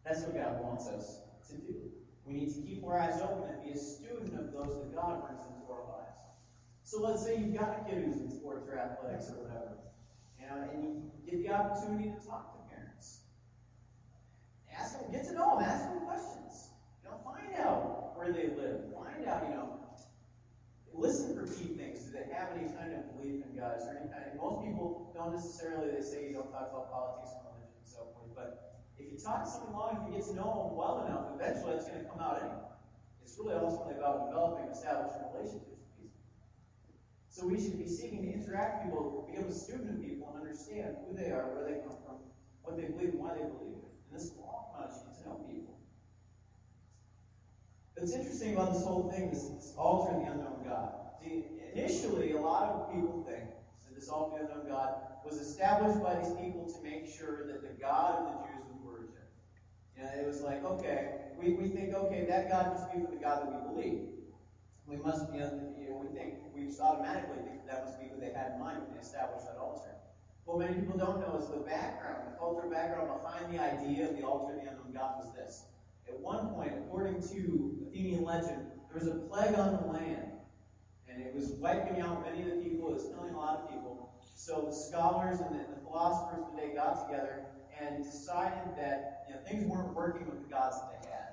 That's what God wants us to do. We need to keep our eyes open and be a student of those that God brings into our lives. So let's say you've got a kid who's in sports or athletics or whatever, and you get the opportunity to talk to parents. Ask them, get to know them, ask them questions. Find out where they live. Find out, listen for key things. Do they have any kind of belief in God? Is there any kind of, most people don't necessarily, they say you don't talk about politics and religion and so forth, but if you talk to someone long, if you get to know them well enough, eventually it's going to come out anyway. It's really ultimately about developing, establishing relationships with people. So we should be seeking to interact with people, become a student of people, and understand who they are, where they come from, what they believe, and why they believe it. And this will all come out as you get to know people. What's interesting about this whole thing is this altar of the unknown God. See, initially, a lot of people think that this altar of the unknown God was established by these people to make sure that the God of the Jews was worshipped. It was like, okay, we think, okay, that God must be for the God that we believe. We must be, we just automatically think that must be who they had in mind when they established that altar. What many people don't know is the background, the cultural background behind the idea of the altar of the unknown God was this. At one point, according to Athenian legend, there was a plague on the land, and it was wiping out many of the people, it was killing a lot of people. So the scholars and the philosophers of the day got together and decided that things weren't working with the gods that they had.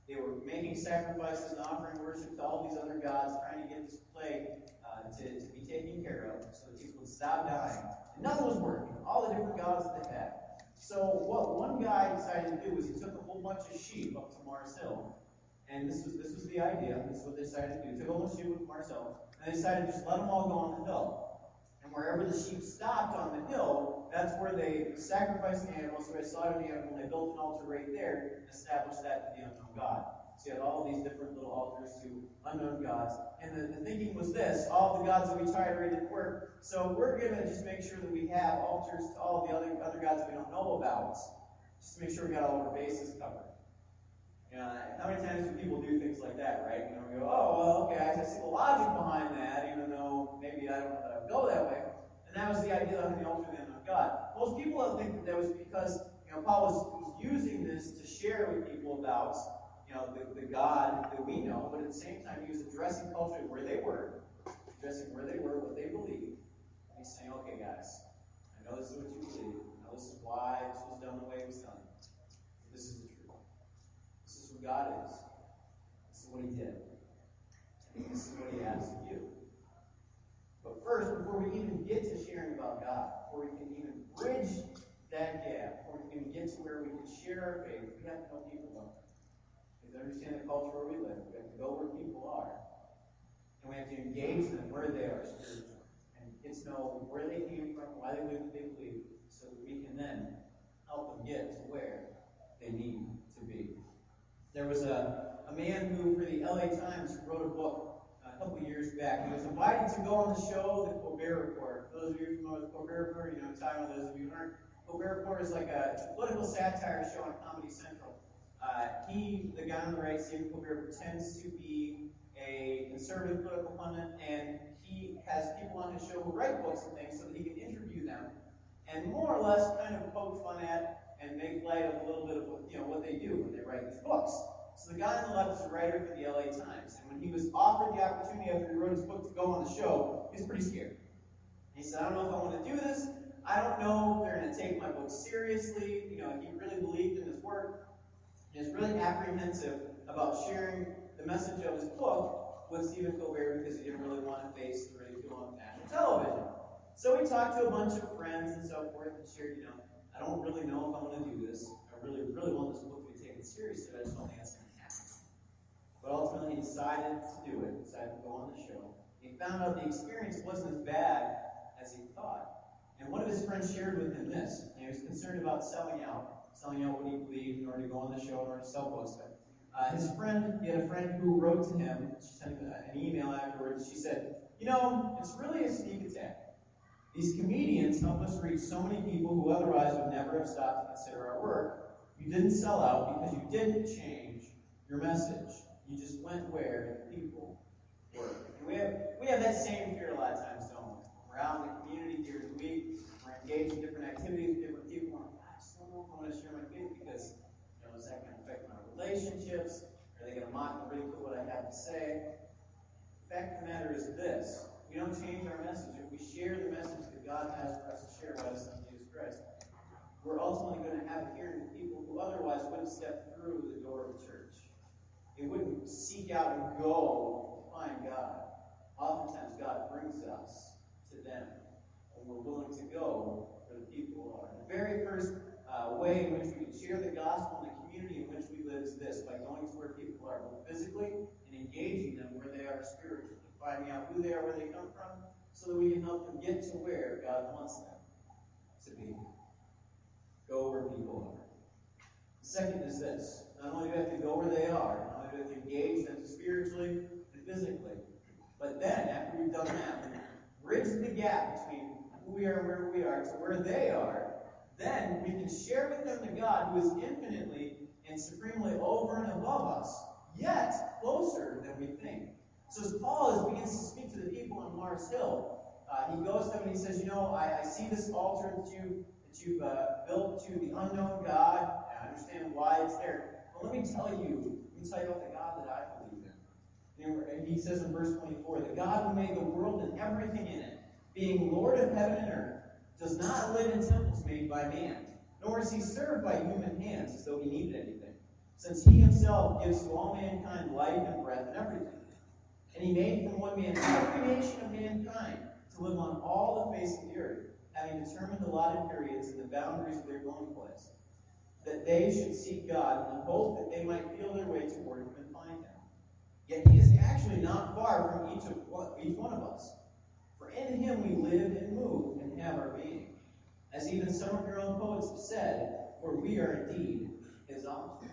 They were making sacrifices and offering worship to all these other gods, trying to get this plague to be taken care of so that people would stop dying. And nothing was working, all the different gods that they had. So what one guy decided to do was he took a whole bunch of sheep up to Mars Hill, and this was the idea. This is what they decided to do. Took a whole bunch of sheep up to Mars Hill, and they decided to just let them all go on the hill. And wherever the sheep stopped on the hill, that's where they sacrificed the animals, so they slaughtered the animal, and they built an altar right there and established that to the unknown God. So you had all these different little altars to unknown gods. And the thinking was this: all of the gods that we tried already didn't work, so we're going to just make sure that we have altars to all the other gods that we don't know about, just to make sure we got all of our bases covered. How many times do people do things like that, right? We go, oh, well, okay, I see the logic behind that, even though maybe I don't know that I would go that way. And that was the idea of the altar of the unknown God. Most people don't think that was because Paul was using this to share with people about the God that we know, but at the same time he was addressing culturally where they were, what they believed. And he's saying, okay, guys, I know this is what you believe. I know this is why this was done the way it was done. This is the truth. This is who God is. This is what he did. And this is what he asks of you. But first, before we even get to sharing about God, before we can even bridge that gap, before we can even get to where we can share our faith, we have to know people well. We have to understand the culture where we live. We have to go where people are. And we have to engage them where they are spiritually. And get to know where they came from, why they believe what they believe, so that we can then help them get to where they need to be. There was a man who, for the LA Times, wrote a book a couple of years back. He was invited to go on the show, The Colbert Report. For those of you familiar with The Colbert Report, time on those of you who aren't. Colbert Report is like a political satire show on Comedy Central. The guy on the right, Stephen Colbert, pretends to be a conservative political pundit, and he has people on his show who write books and things so that he can interview them and more or less kind of poke fun at and make light of a little bit of what they do when they write these books. So the guy on the left is a writer for the LA Times, and when he was offered the opportunity after he wrote his book to go on the show, he was pretty scared. He said, I don't know if I want to do this. I don't know if they're going to take my book seriously. He really believed in his work. He was really apprehensive about sharing the message of his book with Stephen Colbert because he didn't really want to face the ridicule on national television. So he talked to a bunch of friends and so forth and shared, I don't really know if I want to do this. I really, really want this book to be taken seriously. I just don't think that's going to happen. But ultimately he decided to do it, decided to go on the show. He found out the experience wasn't as bad as he thought. And one of his friends shared with him this. He was concerned about selling out what he believed in order to go on the show, in order to sell books. He had a friend who wrote to him. She sent him an email afterwards. She said, it's really a sneak attack. These comedians help us reach so many people who otherwise would never have stopped to consider our work. You didn't sell out because you didn't change your message. You just went where the people were. And we have that same fear a lot of times, don't we? We're out in the community during the week. We're engaged in different activities with different people. I just don't know if I want to share my faith because, is that fact of the matter is this. We don't change our message. If we share the message that God has for us to share by His Son, Jesus Christ, we're ultimately going to have a hearing of people who otherwise wouldn't step through the door of the church. They wouldn't seek out and go to find God. Oftentimes, God brings us to them, and we're willing to go where the people are. The very first way in which we can share the gospel in the community in which we live is this, by going to where people are, both physically and engaging them where they are spiritually, finding out who they are, where they come from, so that we can help them get to where God wants them to be. Go where people are. The second is this. Not only do we have to go where they are, not only do we have to engage them spiritually and physically, but then, after we've done that, we bridge the gap between who we are and where we are to where they are. Then we can share with them the God who is infinitely and supremely over and above us, yet closer than we think. So as Paul begins to speak to the people on Mars Hill, he goes to them and he says, I see this altar that you've built to the unknown God. I understand why it's there. But let me tell you about the God that I believe in. And he says in verse 24, the God who made the world and everything in it, being Lord of heaven and earth, does not live in temples made by man, nor is he served by human hands as though he needed anything, since he himself gives to all mankind life and breath and everything. And he made from one man every nation of mankind to live on all the face of the earth, having determined allotted periods and the boundaries of their dwelling place, that they should seek God in hope that they might feel their way toward him and find him. Yet he is actually not far from each one of us. For in him we live and move and have our being. As even some of your own poets have said, for we are indeed his offspring.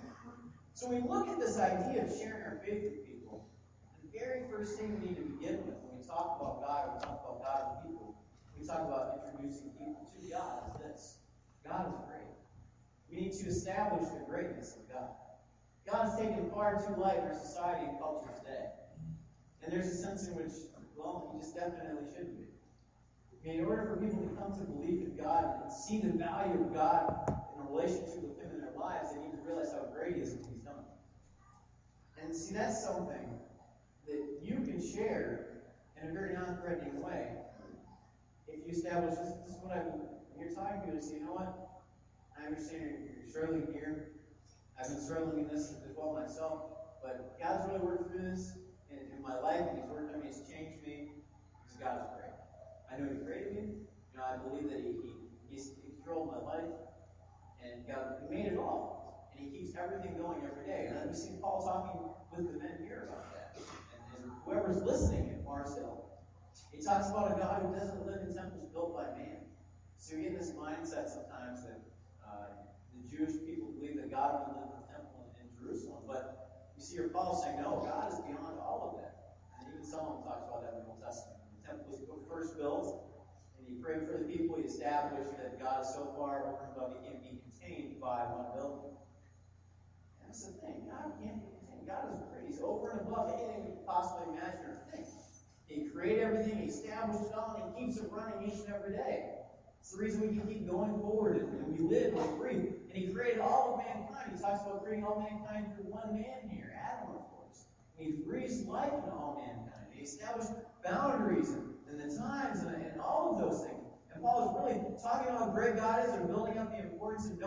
So we look at this idea of sharing our faith with people. The very first thing we need to begin with when we talk about God, or we talk about God with people, we talk about introducing people to God is this. God is great. We need to establish the greatness of God. God is taken far too light in our society and culture today. And there's a sense in which, well, he just definitely shouldn't be. I mean, in order for people to come to believe in God and see the value of God in a relationship with him in their lives, they need to realize how great he is and what he's done. And see, that's something that you can share in a very non-threatening way. If you establish, this is what when you're talking to people, you say, you know what? I understand you're struggling here. I've been struggling in this as well myself. But God's really worked through this in my life, and he's worked on me, he's changed me, because God is great. I know he created me. I believe that he's controlled my life, and God made it all. And he keeps everything going every day. And we see Paul talking with the men here about that. And whoever's listening at Mars Hill. He talks about a God who doesn't live in temples built by man. So you get this mindset sometimes that the Jewish people believe that God only lived in the temple in Jerusalem. But you see here Paul saying, no, God is beyond all of that. And even Solomon talks about that in the Old Testament. The temple was first built, and he prayed for the people. He established that God is so far over and above, he can't be contained by one building. And that's the thing. God can't be contained. God is great. He's over and above anything we could possibly imagine or think. He created everything. He established it all, and he keeps it running each and every day. It's the reason we can keep going forward, and we live and we breathe. And he created all of mankind. He talks about creating all mankind through one man here, Adam, of course. And he breathes life into all mankind. He established boundaries and the times and all of those things. And Paul is really talking about how great God is and building up the importance of